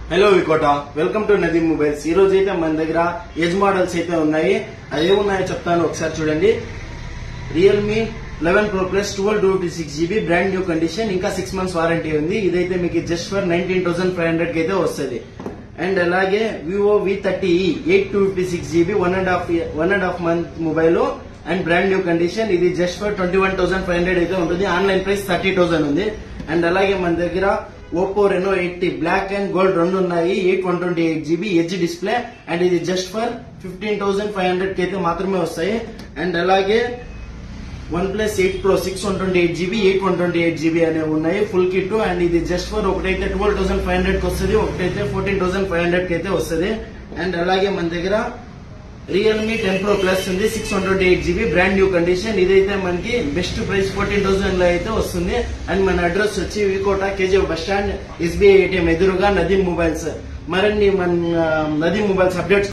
Hello V Kota welcome to Nadeem mobiles. ఈ రోజు అయితే మన దగ్గర ఎజ్ మోడల్స్ అయితే ఉన్నాయి। అవి ఏమున్నాయో చెప్తాను ఒకసారి చూడండి। Realme 11 Pro Plus 12/256GB brand new condition, ఇంకా 6 months వారంటీ ఉంది। ఇదైతే మీకు జస్ట్ ఫర్ 19,500 కి అయితే వస్తుంది। అండ్ అలాగే Vivo V30e 8/256GB 1.5 month mobile and brand new condition, ఇది జస్ట్ ఫర్ 21,500 అయితే ఉంటుంది। ఆన్లైన్ ప్రైస్ 30,000 ఉంది। అండ్ అలాగే మన దగ్గర Oppo Reno 80 black and gold రెండు ఉన్నాయి। 8/128GB ఎడ్జ్ డిస్ప్లే అండ్ ఇది జస్ట్ ఫర్ 15,500 కి అయితే మాత్రమే వస్తాయి। అండ్ అలాగే OnePlus 8 Pro 6/128GB 8/128GB అనేవి ఉన్నాయి ఫుల్ కిట్। అండ్ ఇది జస్ట్ ఫర్ ఒకటైతే 12,500 కి వస్తుంది, ఒకటైతే 14,500 కి అయితే వస్తుంది। అండ్ అలాగే మన దగ్గర రియల్మీ 10 Pro Plus ఉంది 6/128GB బ్రాండ్ న్యూ కండిషన్, ఇదైతే మనకి బెస్ట్ ప్రైస్ 14,000 లో అయితే వస్తుంది। అండ్ మన అడ్రస్ వచ్చి V Kota KGF bus stand SBI ATM ఎదురుగా నదీమ్ మొబైల్స్। మరిన్ని మన నదీమ్ మొబైల్స్ అప్డేట్స్